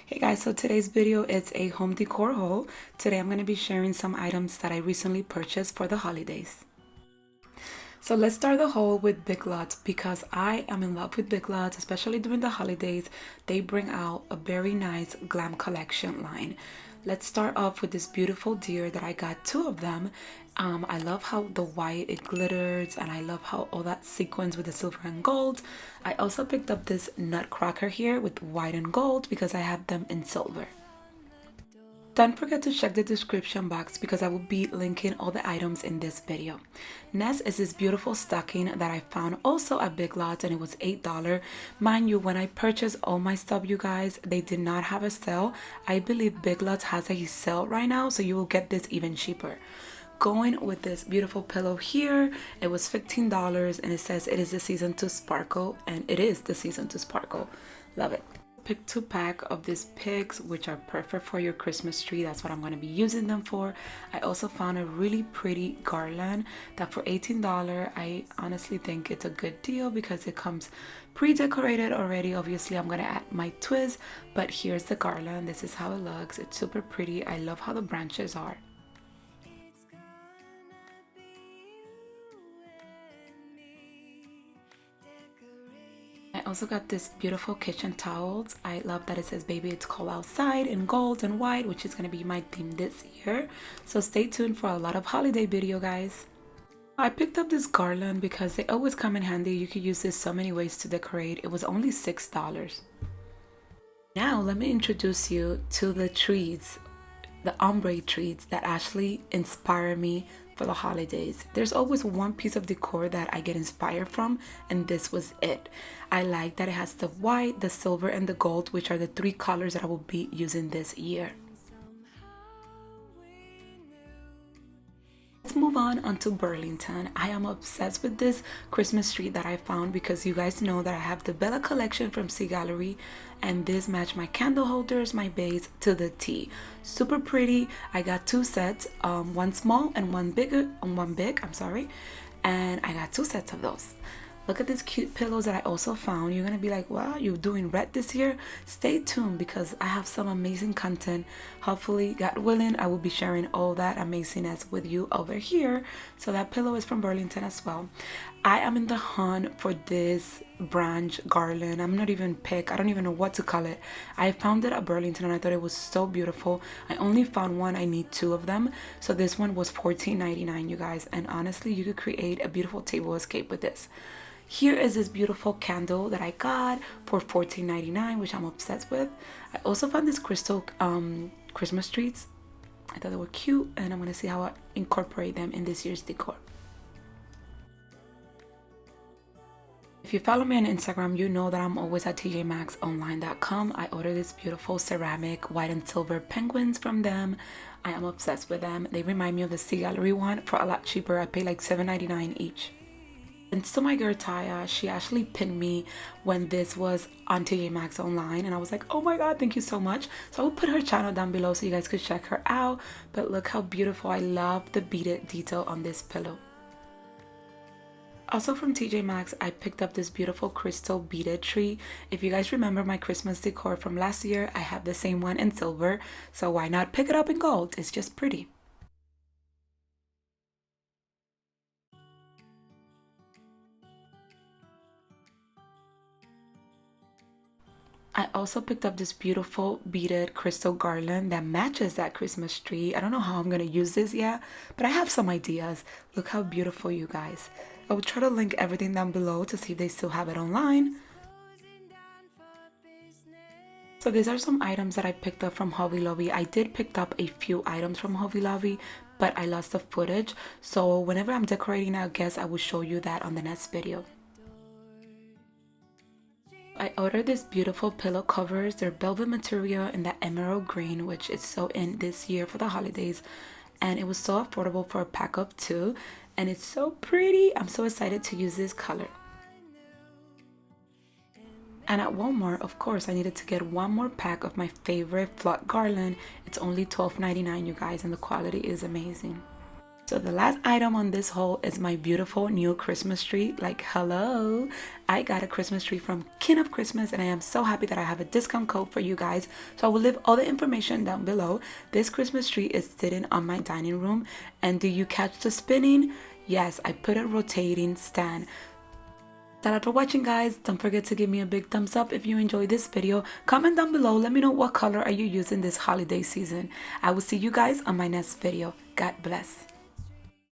Hey guys, so today's video is a home decor haul. Today I'm going to be sharing some items that I recently purchased for the holidays. So let's start the haul with Big Lots because I am in love with Big Lots, especially during the holidays. They bring out a very nice glam collection line. Let's start off with this beautiful deer that I got two of them. I love how the white it glitters, and I love how all that sequins with the silver and gold. I also picked up this Nutcracker here with white and gold because I have them in silver. Don't forget to check the description box because I will be linking all the items in this video. Next is this beautiful stocking that I found also at Big Lots, and it was $8. Mind you, when I purchased all my stuff, you guys, they did not have a sale. I believe Big Lots has a sale right now, so you will get this even cheaper. Going with this beautiful pillow here, it was $15 and it says it is the season to sparkle, and it is the season to sparkle. Love it. Pick 2-pack of these pigs, which are perfect for your Christmas tree. That's what I'm going to be using them for. I also found a really pretty garland that for $18, I honestly think it's a good deal because it comes pre-decorated already. Obviously I'm going to add my twist, but here's the garland. This is how it looks. It's super pretty. I love how the branches are. I also got this beautiful kitchen towels. I love that it says baby it's cold outside in gold and white, which is going to be my theme this year. So stay tuned for a lot of holiday video, guys. I picked up this garland because they always come in handy. You could use this so many ways to decorate. It was only $6. Now let me introduce you to the trees, the ombre trees that actually inspire me for the holidays. There's always one piece of decor that I get inspired from, and this was it. I like that it has the white, the silver, and the gold, which are the three colors that I will be using this year. Let's move on to Burlington. I am obsessed with this Christmas tree that I found because you guys know that I have the Bella collection from Sea Gallery, and this matched my candle holders, my base to the T. Super pretty. I got two sets, one small and one big, and I got two sets of those. Look at these cute pillows that I also found. You're gonna be like, wow, you're doing red this year? Stay tuned because I have some amazing content. Hopefully, God willing, I will be sharing all that amazingness with you over here. So that pillow is from Burlington as well. I am in the hunt for this branch garland. I'm not even pick. I don't even know what to call it. I found it at Burlington and I thought it was so beautiful. I only found one. I need two of them. So this one was $14.99, you guys. And honestly, you could create a beautiful table escape with this. Here is this beautiful candle that I got for $14.99, which I'm obsessed with. I also found this crystal Christmas trees. I thought they were cute, and I'm going to see how I incorporate them in this year's decor. If you follow me on Instagram, you know that I'm always at tjmaxonline.com. I ordered this beautiful ceramic white and silver penguins from them. I am obsessed with them. They remind me of the Sea Gallery one for a lot cheaper. I paid like $7.99 each. And so my girl Taya, she actually pinned me when this was on TJ Maxx Online, and I was like, oh my god, thank you so much. So I will put her channel down below so you guys could check her out. But look how beautiful. I love the beaded detail on this pillow. Also from TJ Maxx, I picked up this beautiful crystal beaded tree. If you guys remember my Christmas decor from last year, I have the same one in silver, so why not pick it up in gold? It's just pretty. I also picked up this beautiful beaded crystal garland that matches that Christmas tree. I don't know how I'm going to use this yet, but I have some ideas. Look how beautiful, you guys. I will try to link everything down below to see if they still have it online. So these are some items that I picked up from Hobby Lobby. I did pick up a few items from Hobby Lobby, but I lost the footage. So whenever I'm decorating, I guess I will show you that on the next video. I ordered these beautiful pillow covers. They're velvet material in that emerald green, which is so in this year for the holidays. And it was so affordable for a pack of two. And it's so pretty. I'm so excited to use this color. And at Walmart, of course, I needed to get one more pack of my favorite flock garland. It's only $12.99, you guys, and the quality is amazing. So the last item on this haul is my beautiful new Christmas tree. Like, hello, I got a Christmas tree from King of Christmas, and I am so happy that I have a discount code for you guys. So I will leave all the information down below. This Christmas tree is sitting on my dining room, and do you catch the spinning? Yes, I put a rotating stand. Shout out for watching, guys. Don't forget to give me a big thumbs up if you enjoyed this video. Comment down below, let me know what color are you using this holiday season. I will see you guys on my next video. God bless.